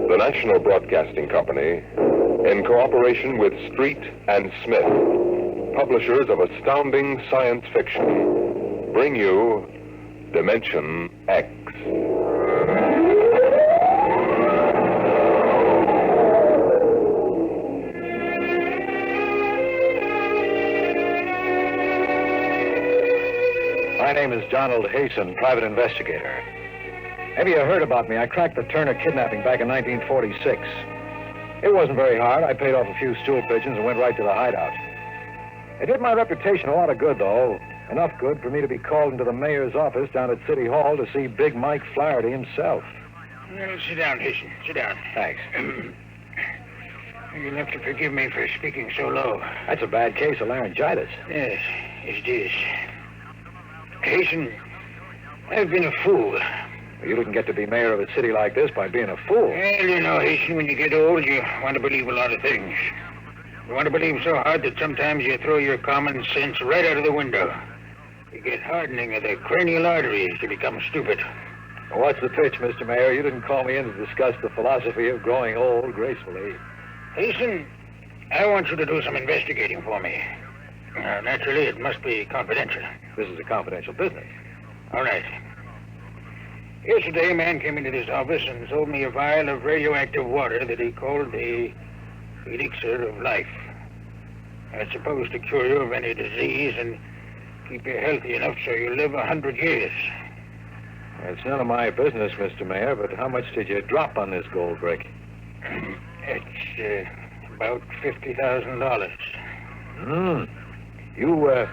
The National Broadcasting Company, in cooperation with Street and Smith, publishers of astounding science fiction, bring you Dimension X. My name is Donald Hasten, private investigator. Maybe you heard about me. I cracked the Turner kidnapping back in 1946. It wasn't very hard. I paid off a few stool pigeons and went right to the hideout. It did my reputation a lot of good, though. Enough good for me to be called into the mayor's office down at City Hall to see Big Mike Flaherty himself. Well, sit down, Hasten. Sit down. Thanks. You'll have to forgive me for speaking so low. That's a bad case of laryngitis. Yes, it is. Hasten, I've been a fool. You didn't get to be mayor of a city like this by being a fool. Well, you know, Hasten, when you get old, you want to believe a lot of things. You want to believe so hard that sometimes you throw your common sense right out of the window. You get hardening of the cranial arteries to become stupid. Well, what's the pitch, Mr. Mayor? You didn't call me in to discuss the philosophy of growing old gracefully. Hasten, I want you to do some investigating for me. Naturally, it must be confidential. This is a confidential business. All right. Yesterday, a man came into this office and sold me a vial of radioactive water that he called the elixir of life. It's supposed to cure you of any disease and keep you healthy enough so you live 100 years. It's none of my business, Mr. Mayor, but how much did you drop on this gold brick? It's about $50,000. You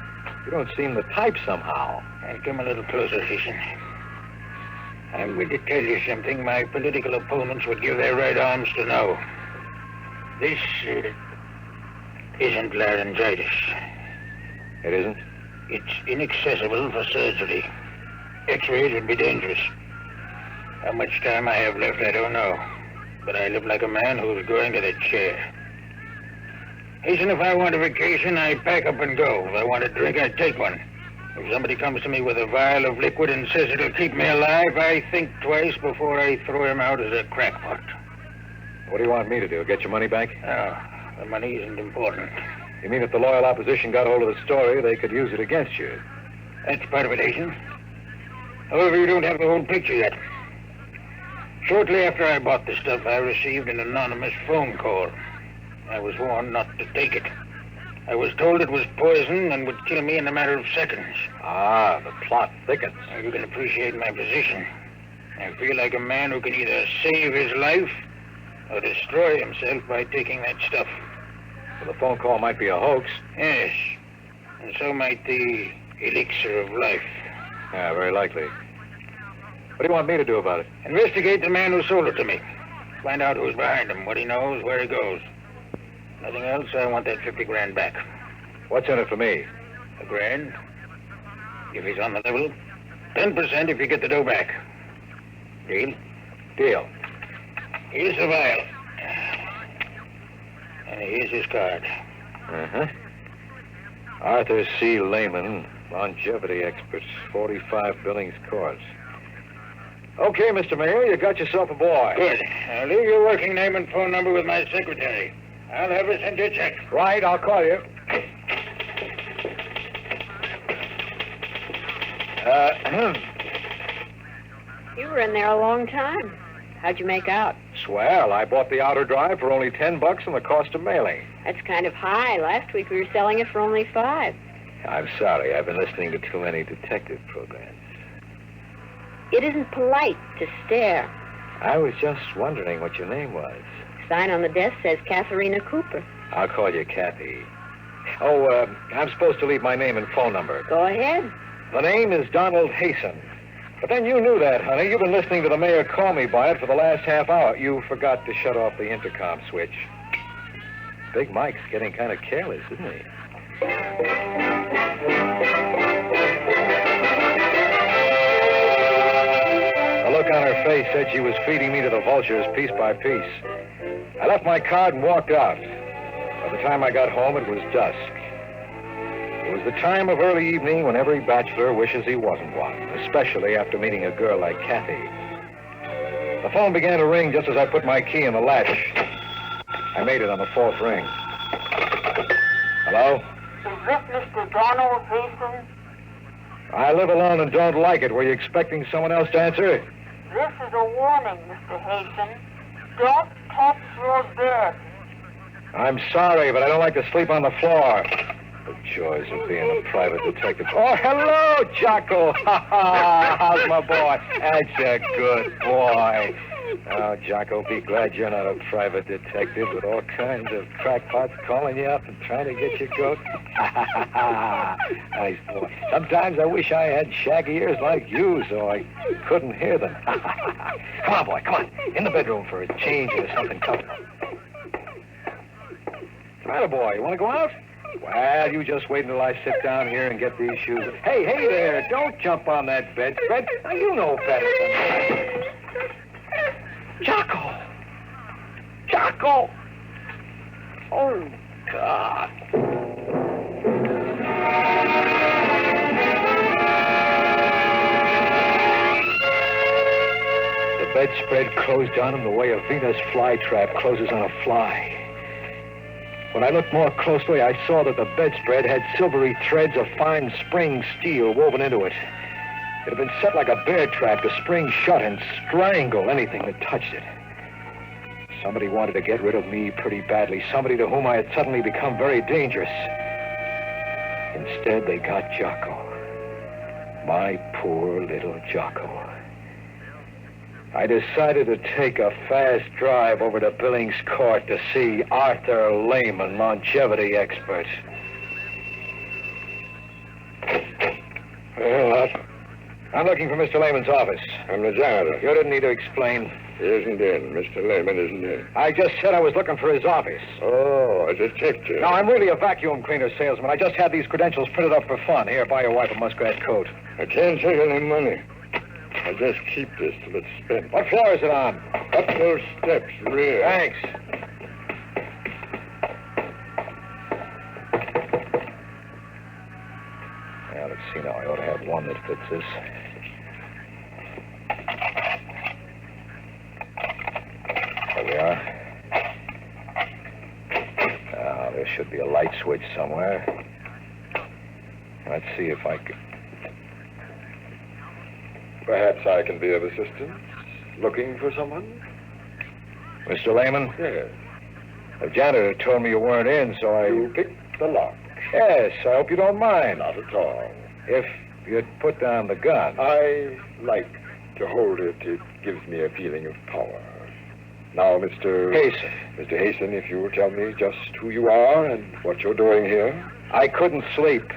don't seem the type somehow. And come a little closer, Hasten. I'm going to tell you something my political opponents would give their right arms to know. This isn't laryngitis. It isn't? It's inaccessible for surgery. X-rays would be dangerous. How much time I have left, I don't know. But I live like a man who's going to the chair. Hasten, if I want a vacation, I pack up and go. If I want a drink, I take one. If somebody comes to me with a vial of liquid and says it'll keep me alive, I think twice before I throw him out as a crackpot. What do you want me to do, get your money back? No, the money isn't important. You mean if the loyal opposition got hold of the story, they could use it against you? That's part of it, Hasten. However, you don't have the whole picture yet. Shortly after I bought the stuff, I received an anonymous phone call. I was warned not to take it. I was told it was poison and would kill me in a matter of seconds. Ah, the plot thickens. Now, you can appreciate my position. I feel like a man who can either save his life or destroy himself by taking that stuff. Well, the phone call might be a hoax. Yes, and so might the elixir of life. Yeah, very likely. What do you want me to do about it? Investigate the man who sold it to me. Find out who's behind him, what he knows, where he goes. Nothing else, I want that 50 grand back. What's in it for me? $1,000. If he's on the level. 10% if you get the dough back. Deal? Deal. Here's the vial. And here's his card. Uh-huh. Arthur C. Lehman, longevity expert, 45 Billings Court. Okay, Mr. Mayor, you got yourself a boy. Good. Now leave your working name and phone number with my secretary. I'll have her send you a check. Right, I'll call you. You were in there a long time. How'd you make out? Swell. I bought the outer drive for only $10 and the cost of mailing. That's kind of high. Last week we were selling it for only $5. I'm sorry. I've been listening to too many detective programs. It isn't polite to stare. I was just wondering what your name was. Sign on the desk says Katharina Cooper. I'll call you Kathy. Oh, I'm supposed to leave my name and phone number. Go ahead. The name is Donald Hasten. But then you knew that, honey. You've been listening to the mayor call me by it for the last half hour. You forgot to shut off the intercom switch. Big Mike's getting kind of careless, isn't he? The look on her face said she was feeding me to the vultures piece by piece. I left my card and walked out. By the time I got home, it was dusk. was the time of early evening when every bachelor wishes he wasn't one, especially after meeting a girl like Kathy. The phone began to ring just as I put my key in the latch. I made it on the fourth ring. Hello? Is this Mr. Donald A? I live alone and don't like it. Were you expecting someone else to answer? This is a warning, Mr. Hasten. Don't touch your bed. I'm sorry, but I don't like to sleep on the floor. The joys of being a private detective. Oh, hello, Jocko. How's my boy? That's a good boy. Oh, Jocko, be glad you're not a private detective with all kinds of crackpots calling you up and trying to get your goat. Nice boy. Sometimes I wish I had shaggy ears like you so I couldn't hear them. Come on, boy, come on. In the bedroom for a change into something comfortable. Right, boy, you want to go out? Well, you just wait until I sit down here and get these shoes. Hey there, don't jump on that bedspread. Now, you know better than that. Jocko! Jocko! Oh, God. The bedspread closed on him the way a Venus flytrap closes on a fly. When I looked more closely, I saw that the bedspread had silvery threads of fine spring steel woven into it. It had been set like a bear trap to spring shut and strangle anything that touched it. Somebody wanted to get rid of me pretty badly, somebody to whom I had suddenly become very dangerous. Instead, they got Jocko. My poor little Jocko. I decided to take a fast drive over to Billings Court to see Arthur Lehman, longevity expert. Well, what? I'm looking for Mr. Lehman's office. I'm the janitor. You didn't need to explain. He isn't in. Mr. Lehman isn't in. I just said I was looking for his office. Oh, a detective. No, I'm really a vacuum cleaner salesman. I just had these credentials printed up for fun. Here, buy your wife a muskrat coat. I can't take any money. I'll just keep this till it's spent. What floor is it on? Up those steps, rear. Thanks. Well, let's see now. I ought to have one that fits this. There we are. Now, there should be a light switch somewhere. Let's see if I can... Perhaps I can be of assistance. Looking for someone? Mr. Lehman? Yes. The janitor told me you weren't in, so You picked the lock. Yes, I hope you don't mind. Not at all. If you'd put down the gun. I like to hold it. It gives me a feeling of power. Now, Mr. Hasten. Mr. Hasten, if you will tell me just who you are and what you're doing here. I couldn't sleep.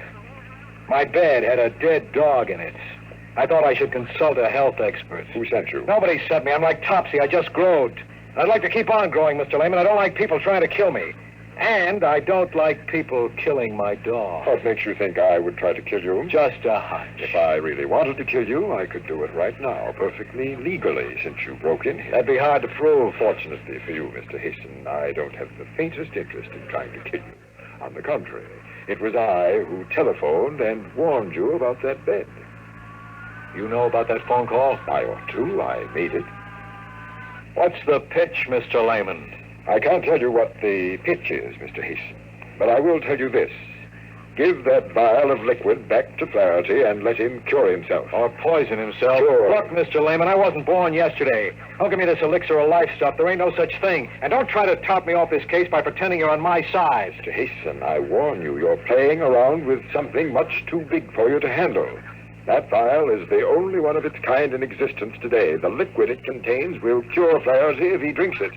My bed had a dead dog in it. I thought I should consult a health expert. Who sent you? Nobody sent me. I'm like Topsy. I just growed. I'd like to keep on growing, Mr. Lehman. I don't like people trying to kill me. And I don't like people killing my dog. What makes you think I would try to kill you? Just a hunch. If I really wanted to kill you, I could do it right now, perfectly legally, since you broke in here. That'd be hard to prove. Fortunately for you, Mr. Hasten, I don't have the faintest interest in trying to kill you. On the contrary, it was I who telephoned and warned you about that bed. You know about that phone call? I ought to. I made it. What's the pitch, Mr. Lehman? I can't tell you what the pitch is, Mr. Hasten, but I will tell you this. Give that vial of liquid back to Flaherty and let him cure himself. Or poison himself. Sure. Look, Mr. Lehman, I wasn't born yesterday. Don't give me this elixir of life stuff. There ain't no such thing. And don't try to top me off this case by pretending you're on my side. Mr. Hasten, I warn you, you're playing around with something much too big for you to handle. That vial is the only one of its kind in existence today. The liquid it contains will cure Flaherty if he drinks it.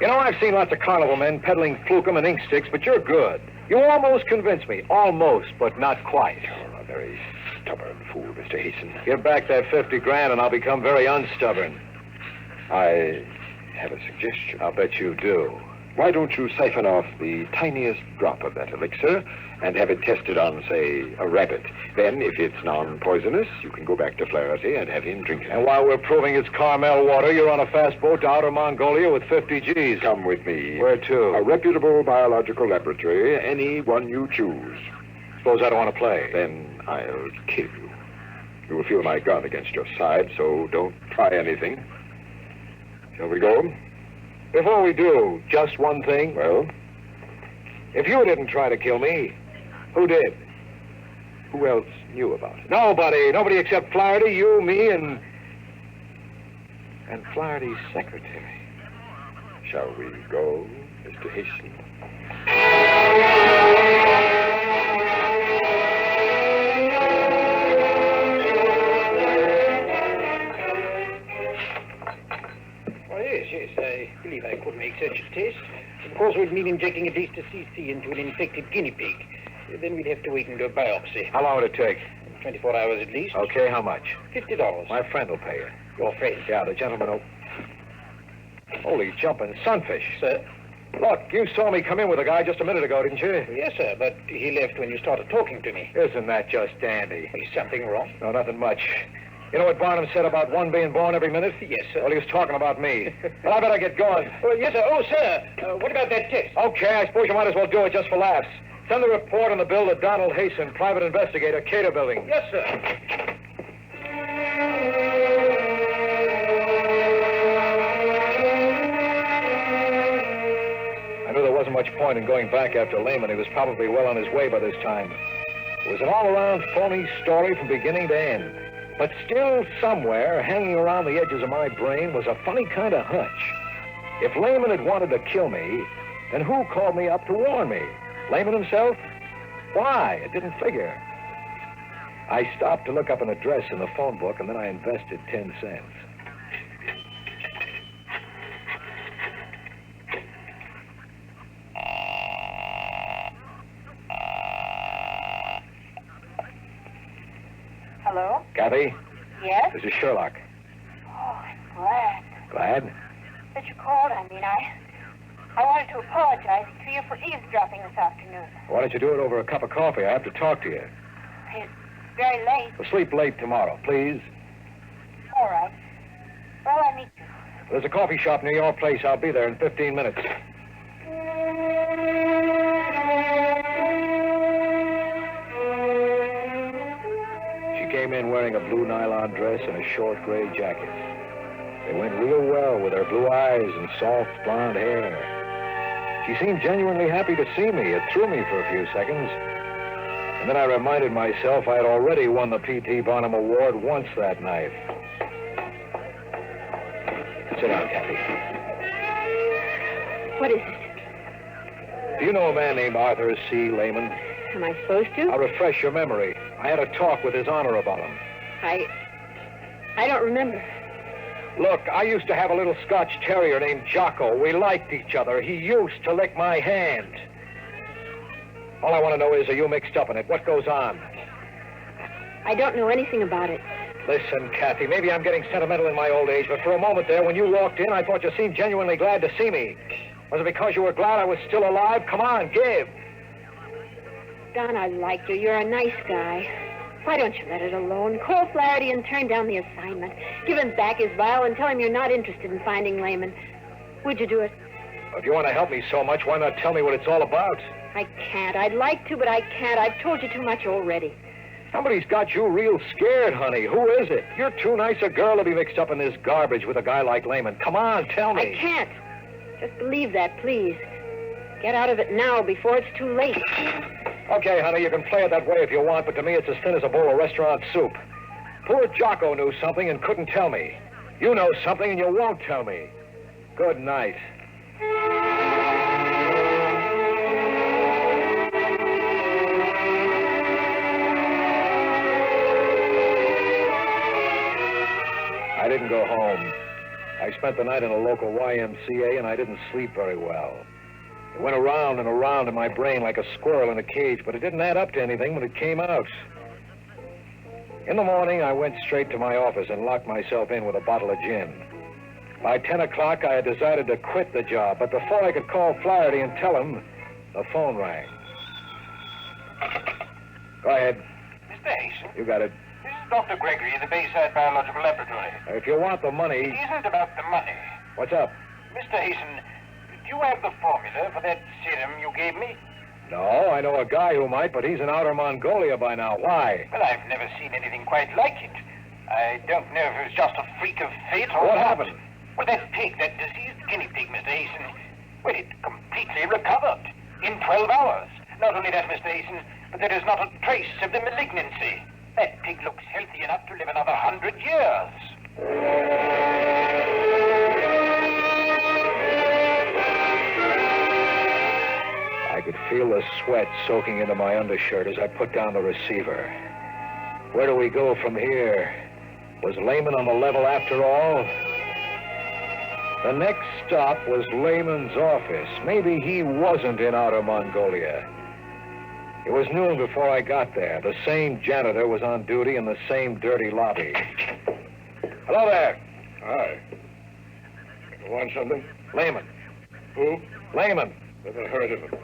You know, I've seen lots of carnival men peddling flukum and ink sticks, but you're good. You almost convinced me. Almost, but not quite. You're a very stubborn fool, Mr. Hasten. Give back that 50 grand and I'll become very unstubborn. I have a suggestion. I'll bet you do. Why don't you siphon off the tiniest drop of that elixir and have it tested on, say, a rabbit? Then, if it's non-poisonous, you can go back to Flaherty and have him drink it. And while we're proving it's Carmel water, you're on a fast boat to outer Mongolia with 50 G's. Come with me. Where to? A reputable biological laboratory, any one you choose. Suppose I don't want to play. Then I'll kill you. You will feel my gun against your side, so don't try anything. Shall we go? Before we do, just one thing. Well? If you didn't try to kill me, who did? Who else knew about it? Nobody. Nobody except Flaherty, you, me, and Flaherty's secretary. Shall we go, Mr. Hasten? Oh, yes. I believe I could make such a test. Of course, we'd mean injecting at least a cc into an infected guinea pig. Then we'd have to wait and do a biopsy. How long would it take? 24 hours at least. Okay, how much? $50. My friend will pay you. Your friend? Yeah, the gentleman will... Holy jumping sunfish. Sir? Look, you saw me come in with a guy just a minute ago, didn't you? Yes, sir, but he left when you started talking to me. Isn't that just dandy? Is something wrong? No, nothing much. You know what Barnum said about one being born every minute? Yes, sir. Well, he was talking about me. But I better get going. Yes, sir. Oh, sir, what about that test? Okay, I suppose you might as well do it just for laughs. Send the report on the bill to Donald Hasten, private investigator, Cater Building. Yes, sir. I knew there wasn't much point in going back after Lehman. He was probably well on his way by this time. It was an all-around phony story from beginning to end. But still somewhere, hanging around the edges of my brain, was a funny kind of hunch. If Lehman had wanted to kill me, then who called me up to warn me? Lehman himself? Why? It didn't figure. I stopped to look up an address in the phone book, and then I invested 10 cents. Hello? Kathy, Yes? this is Sherlock. Oh, I'm glad Glad? that you called. I wanted to apologize to you for eavesdropping this afternoon. Why don't you do it over a cup of coffee? I have to talk to you. It's very late. We'll sleep late tomorrow, please. All right. Where will I meet you? There's a coffee shop near your place. I'll be there in 15 minutes. She came in wearing a blue nylon dress and a short gray jacket. They went real well with her blue eyes and soft blonde hair. She seemed genuinely happy to see me. It threw me for a few seconds. And then I reminded myself I had already won the P.T. Barnum Award once that night. Sit down, Kathy. What is it? Do you know a man named Arthur C. Lehman? Am I supposed to? I'll refresh your memory. I had a talk with His Honor about him. I don't remember. Look, I used to have a little Scotch terrier named Jocko. We liked each other. He used to lick my hand. All I want to know is, are you mixed up in it? What goes on? I don't know anything about it. Listen, Kathy, maybe I'm getting sentimental in my old age, but for a moment there, when you walked in, I thought you seemed genuinely glad to see me. Was it because you were glad I was still alive? Come on, give. Don, I like you. You're a nice guy. Why don't you let it alone? Call Flaherty and turn down the assignment. Give him back his vial and tell him you're not interested in finding Lehman. Would you do it? If you want to help me so much, why not tell me what it's all about? I can't. I'd like to, but I can't. I've told you too much already. Somebody's got you real scared, honey. Who is it? You're too nice a girl to be mixed up in this garbage with a guy like Lehman. Come on, tell me. I can't. Just believe that, please. Get out of it now before it's too late. Okay, honey, you can play it that way if you want, but to me it's as thin as a bowl of restaurant soup. Poor Jocko knew something and couldn't tell me. You know something and you won't tell me. Good night. I didn't go home. I spent the night in a local YMCA and I didn't sleep very well. It went around and around in my brain like a squirrel in a cage, but it didn't add up to anything when it came out. In the morning, I went straight to my office and locked myself in with a bottle of gin. By 10 o'clock, I had decided to quit the job, but before I could call Flaherty and tell him, the phone rang. Go ahead. Mr. Hasten? You got it. This is Dr. Gregory in the Bayside Biological Laboratory. If you want the money... It isn't about the money. What's up? Mr. Hasten, do you have the formula for that serum you gave me? No, I know a guy who might, but he's in Outer Mongolia by now. Why? Well, I've never seen anything quite like it. I don't know if it was just a freak of fate or What happened? Well, that pig, that diseased guinea pig, Mr. Hasten, well, it completely recovered in 12 hours. Not only that, Mr. Hasten, but there is not a trace of the malignancy. That pig looks healthy enough to live another 100 years. I could feel the sweat soaking into my undershirt as I put down the receiver. Where do we go from here? Was Lehman on the level after all? The next stop was Lehman's office. Maybe he wasn't in Outer Mongolia. It was noon before I got there. The same janitor was on duty in the same dirty lobby. Hello there. Hi. You want something? Lehman. Who? Lehman. Never heard of him.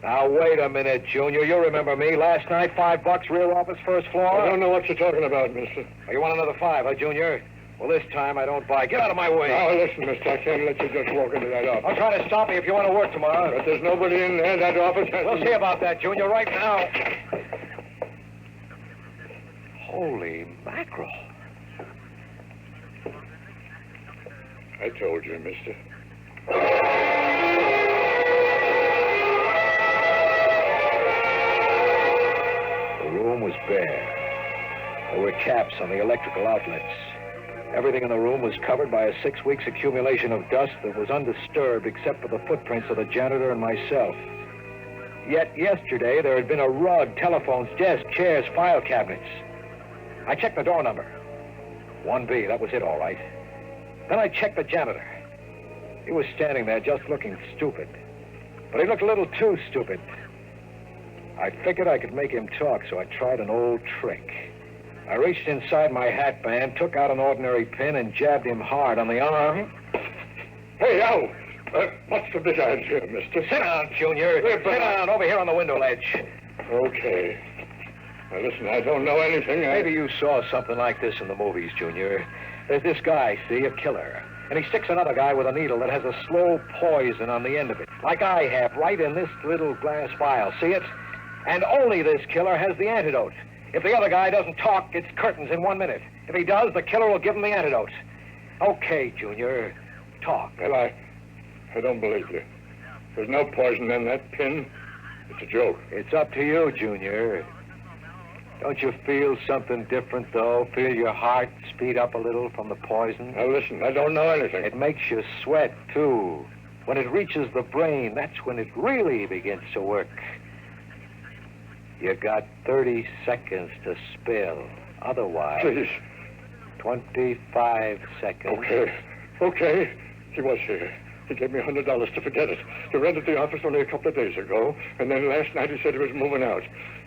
Now, wait a minute, Junior. You remember me. Last night, $5, rear office, first floor. I don't know what you're talking about, mister. Oh, you want another $5, huh, Junior? Well, this time I don't buy. Get out of my way. Now, listen, mister, I can't let you just walk into that office. Don't try to stop me if you want to work tomorrow. But there's nobody in there. That office has... We'll see about that, Junior, right now. Holy mackerel. I told you, mister. The room was bare. There were caps on the electrical outlets. Everything in the room was covered by a 6 weeks accumulation of dust that was undisturbed except for the footprints of the janitor and myself. Yet yesterday there had been a rug, telephones, desks, chairs, file cabinets. I checked the door number. 1B, that was it, all right. Then I checked the janitor. He was standing there just looking stupid. But he looked a little too stupid. I figured I could make him talk, so I tried an old trick. I reached inside my hat band, took out an ordinary pin, and jabbed him hard on the arm. Hey, Al! What's the big idea, mister? Sit down, Junior. Sit down over here on the window ledge. Okay. Now, listen, I don't know anything. Maybe you saw something like this in the movies, Junior. There's this guy, see, a killer. And he sticks another guy with a needle that has a slow poison on the end of it, like I have, right in this little glass vial. See it? And only this killer has the antidote. If the other guy doesn't talk, it's curtains in 1 minute. If he does, the killer will give him the antidote. Okay, Junior, talk. Well, I don't believe you. There's no poison in that pin. It's a joke. It's up to you, Junior. Don't you feel something different, though? Feel your heart speed up a little from the poison? Now, listen, I don't know anything. It makes you sweat, too. When it reaches the brain, that's when it really begins to work. You got 30 seconds to spill. Otherwise... Please. 25 seconds. Okay. He was here. He gave me $100 to forget it. He rented the office only a couple of days ago, and then last night he said he was moving out.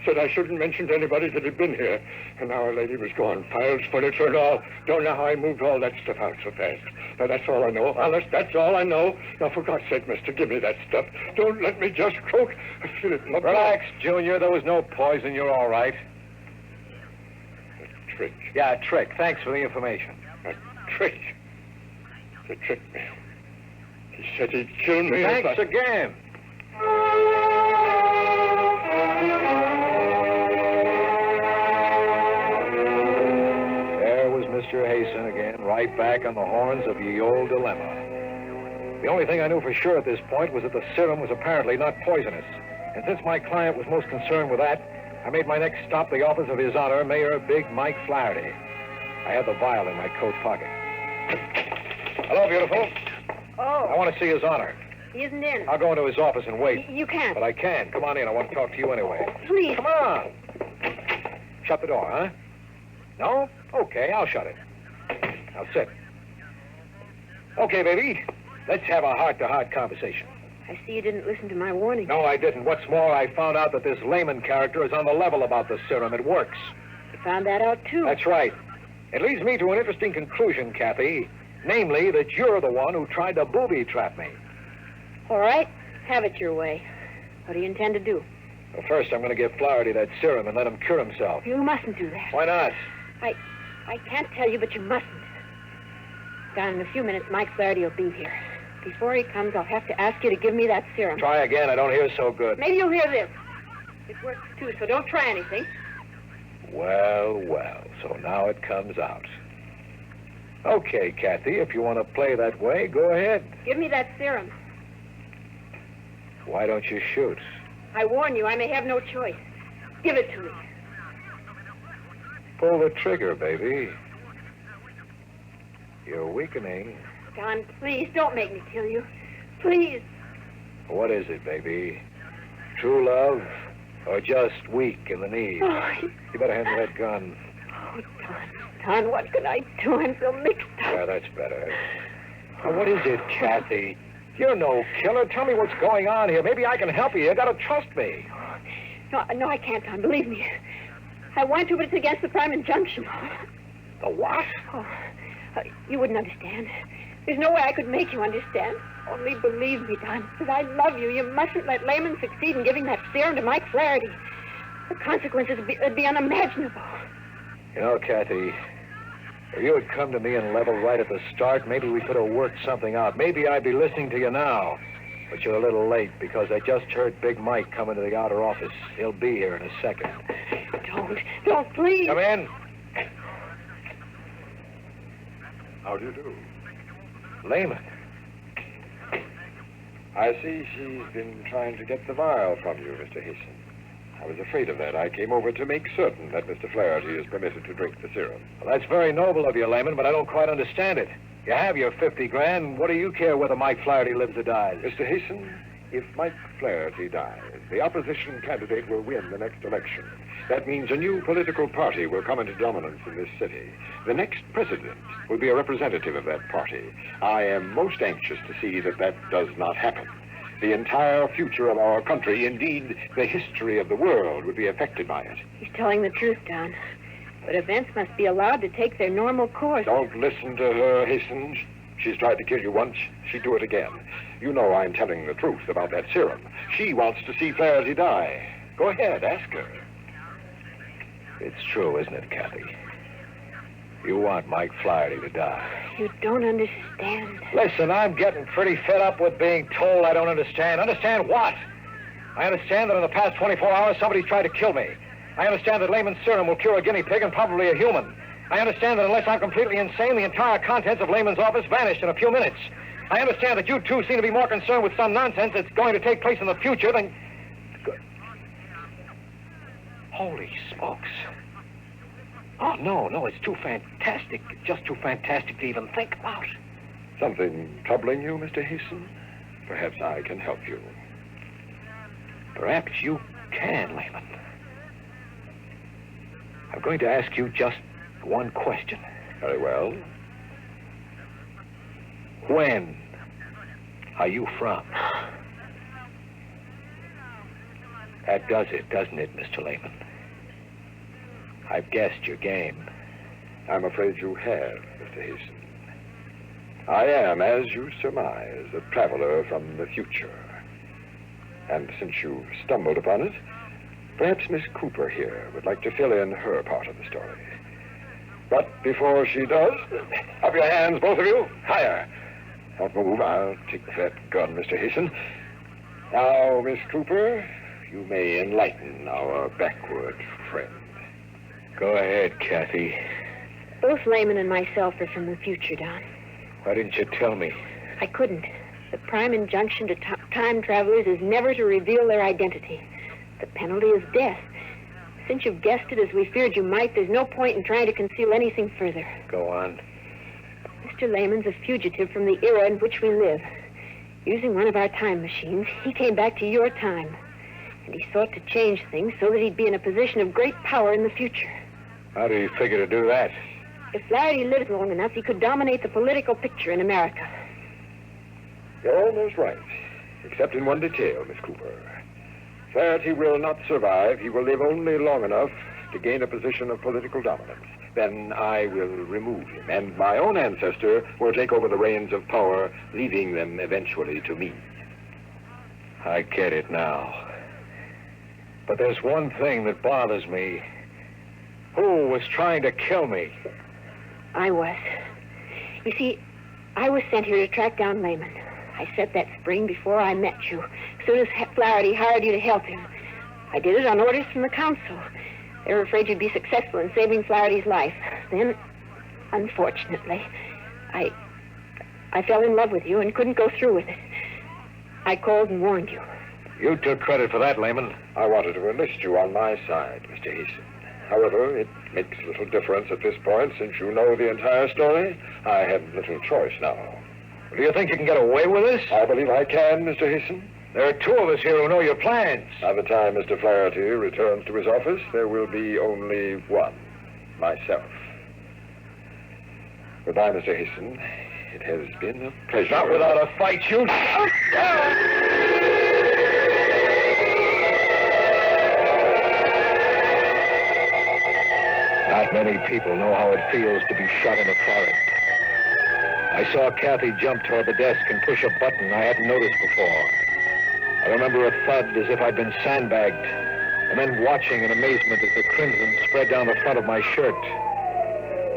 Said I shouldn't mention to anybody that he'd been here. And our lady was gone. Files, furniture, and all. Don't know how I moved all that stuff out so fast. Now, that's all I know. Honest, that's all I know. Now, for God's sake, mister, give me that stuff. Don't let me just croak. I feel it in my blood. Relax, Junior. There was no poison. You're all right. A trick. Yeah, a trick. Thanks for the information. A trick. He tricked me. He said he'd kill me. Thanks again. There was Mr. Hasten again, right back on the horns of ye old dilemma. The only thing I knew for sure at this point was that the serum was apparently not poisonous. And since my client was most concerned with that, I made my next stop the office of His Honor, Mayor Big Mike Flaherty. I had the vial in my coat pocket. Hello, beautiful. Oh. I want to see His Honor. He isn't in. I'll go into his office and wait. You can't. But I can. Come on in. I want to talk to you anyway. Please. Come on. Shut the door, huh? No? Okay, I'll shut it. Now sit. Okay, baby. Let's have a heart-to-heart conversation. I see you didn't listen to my warning. No, I didn't. What's more, I found out that this Lehman character is on the level about the serum. It works. You found that out, too. That's right. It leads me to an interesting conclusion, Kathy. Namely, that you're the one who tried to booby-trap me. All right. Have it your way. What do you intend to do? Well, first, I'm going to give Flaherty that serum and let him cure himself. You mustn't do that. Why not? I can't tell you, but you mustn't. Down in a few minutes, Mike Flaherty will be here. Before he comes, I'll have to ask you to give me that serum. Try again. I don't hear so good. Maybe you'll hear this. It works, too, so don't try anything. Well, well. So now it comes out. Okay, Kathy, if you want to play that way, go ahead. Give me that serum. Why don't you shoot? I warn you, I may have no choice. Give it to me. Pull the trigger, baby. You're weakening. Don, please, don't make me kill you. Please. What is it, baby? True love or just weak in the knees? Oh, You better handle that gun. oh, Don, what can I do? I'm so mixed up. Yeah, that's better. Now, what is it, Kathy? You're no killer. Tell me what's going on here. Maybe I can help you. You gotta trust me. No, I can't, Don. Believe me. I want to, but it's against the prime injunction. The what? Oh, you wouldn't understand. There's no way I could make you understand. Only believe me, Don, because I love you. You mustn't let Lehman succeed in giving that serum to Mike Flaherty. The consequences would be unimaginable. You know, Kathy, if you had come to me and leveled right at the start, maybe we could have worked something out. Maybe I'd be listening to you now. But you're a little late because I just heard Big Mike come into the outer office. He'll be here in a second. Don't, please. Come in. How do you do? Lehman. I see she's been trying to get the vial from you, Mr. Hasten. I was afraid of that. I came over to make certain that Mr. Flaherty is permitted to drink the serum. Well, that's very noble of you, Lehman, but I don't quite understand it. You have your 50 grand. What do you care whether Mike Flaherty lives or dies? Mr. Hasten, if Mike Flaherty dies, the opposition candidate will win the next election. That means a new political party will come into dominance in this city. The next president will be a representative of that party. I am most anxious to see that that does not happen. The entire future of our country, indeed, the history of the world, would be affected by it. He's telling the truth, Don. But events must be allowed to take their normal course. Don't listen to her, Hasten. She's tried to kill you once. She'd do it again. You know I'm telling the truth about that serum. She wants to see Flaherty die. Go ahead, ask her. It's true, isn't it, Kathy? You want Mike Flaherty to die. You don't understand. Listen, I'm getting pretty fed up with being told I don't understand. Understand what? I understand that in the past 24 hours, somebody's tried to kill me. I understand that Lehman's serum will cure a guinea pig and probably a human. I understand that unless I'm completely insane, the entire contents of Lehman's office vanished in a few minutes. I understand that you two seem to be more concerned with some nonsense that's going to take place in the future than... Holy smokes. Oh, no, it's too fantastic. Just too fantastic to even think about. Something troubling you, Mr. Hasten? Perhaps I can help you. Perhaps you can, Lehman. I'm going to ask you just one question. Very well. When are you from? That does it, doesn't it, Mr. Lehman? I've guessed your game. I'm afraid you have, Mr. Hasten. I am, as you surmise, a traveler from the future. And since you've stumbled upon it, perhaps Miss Cooper here would like to fill in her part of the story. But before she does, up your hands, both of you. Higher. Don't move. I'll take that gun, Mr. Hasten. Now, Miss Cooper, you may enlighten our backward friend. Go ahead, Kathy. Both Lehman and myself are from the future, Don. Why didn't you tell me? I couldn't. The prime injunction to time travelers is never to reveal their identity. The penalty is death. Since you've guessed it as we feared you might, there's no point in trying to conceal anything further. Go on. Mr. Lehman's a fugitive from the era in which we live. Using one of our time machines, he came back to your time. And he sought to change things so that he'd be in a position of great power in the future. How do you figure to do that? If Flaherty lived long enough, he could dominate the political picture in America. You're almost right, except in one detail, Miss Cooper. Flaherty will not survive. He will live only long enough to gain a position of political dominance. Then I will remove him, and my own ancestor will take over the reins of power, leaving them eventually to me. I get it now. But there's one thing that bothers me. Who was trying to kill me? I was. You see, I was sent here to track down Lehman. I set that spring before I met you, as soon as Flaherty hired you to help him. I did it on orders from the council. They were afraid you'd be successful in saving Flaherty's life. Then, unfortunately, I fell in love with you and couldn't go through with it. I called and warned you. You took credit for that, Lehman. I wanted to enlist you on my side, Mr. Hasten. However, it makes little difference at this point, since you know the entire story. I have little choice now. Do you think you can get away with this? I believe I can, Mr. Hasten. There are two of us here who know your plans. By the time Mr. Flaherty returns to his office, there will be only one, myself. Goodbye, Mr. Hasten. It has been a pleasure. Not without a fight, you... Not many people know how it feels to be shot in a forest. I saw Kathy jump toward the desk and push a button I hadn't noticed before. I remember a thud as if I'd been sandbagged, and then watching in amazement as the crimson spread down the front of my shirt.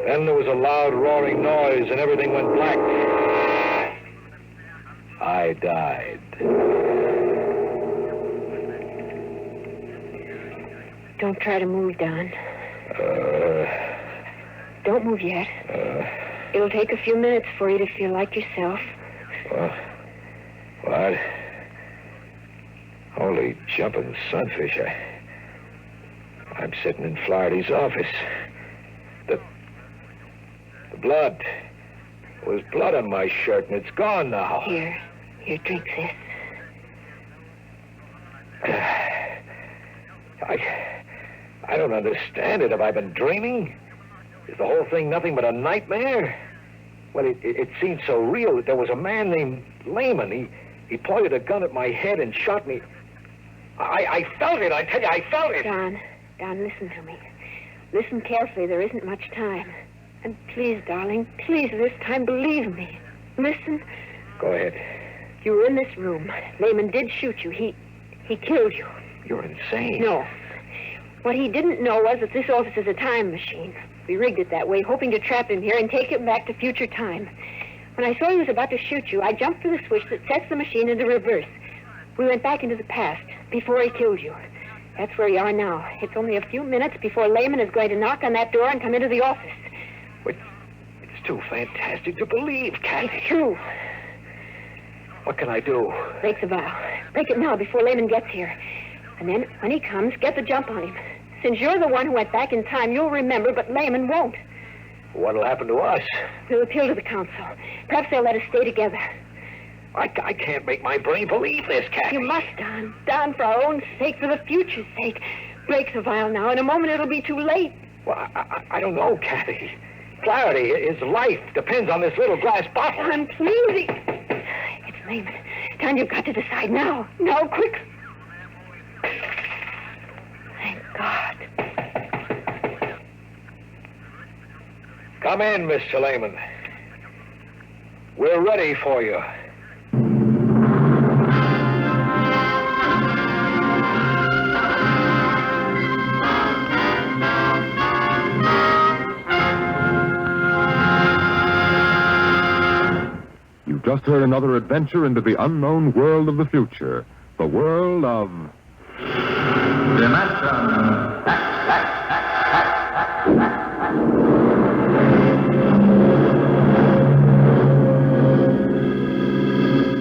Then there was a loud roaring noise and everything went black. I died. Don't try to move, Don. Don't move yet. It'll take a few minutes for you to feel like yourself. What? Holy jumping sunfish. I'm sitting in Flaherty's office. The blood. There was blood on my shirt, and it's gone now. Here, drink this. I don't understand it. Have I been dreaming? Is the whole thing nothing but a nightmare? Well, it seemed so real that there was a man named Lehman. He pointed a gun at my head and shot me. I felt it, I tell you, I felt it. Don, listen to me. Listen carefully. There isn't much time. And please, darling, please, this time, believe me. Listen. Go ahead. You were in this room. Lehman did shoot you. He killed you. You're insane. No. What he didn't know was that this office is a time machine. We rigged it that way, hoping to trap him here and take him back to future time. When I saw he was about to shoot you, I jumped for the switch that sets the machine into reverse. We went back into the past, before he killed you. That's where you are now. It's only a few minutes before Lehman is going to knock on that door and come into the office. It's too fantastic to believe, Kathy. It's true. What can I do? Break the vow. Break it now before Lehman gets here. And then, when he comes, get the jump on him. Since you're the one who went back in time, you'll remember, but Lehman won't. What'll happen to us? We'll appeal to the council. Perhaps they'll let us stay together. I can't make my brain believe this, Kathy. You must, Don. Don, for our own sake, for the future's sake. Break the vial now. In a moment, it'll be too late. Well, I don't know, Kathy. Flaherty, his life depends on this little glass bottle. Don, please. It's Lehman. Don, you've got to decide now. Now, quick. Thank God. Come in, Mr. Lehman. We're ready for you. You've just heard another adventure into the unknown world of the future. The world of...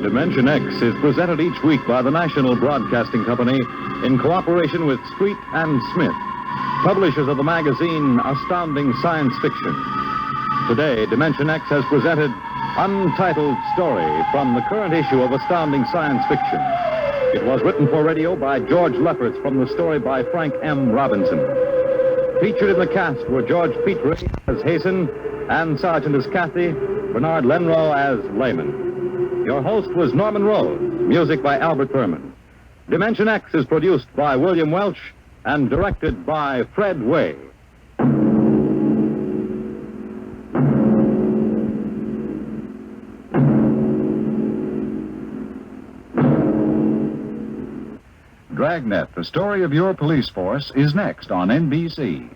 Dimension X is presented each week by the National Broadcasting Company in cooperation with Street and Smith, publishers of the magazine Astounding Science Fiction. Today, Dimension X has presented Untitled Story from the current issue of Astounding Science Fiction. It was written for radio by George Lefferts from the story by Frank M. Robinson. Featured in the cast were George Petrie as Hasten, Anne Sargent as Kathy, Bernard Lenrow as Lehman. Your host was Norman Rose, music by Albert Berman. Dimension X is produced by William Welch and directed by Fred Way. Dragnet, the story of your police force, is next on NBC.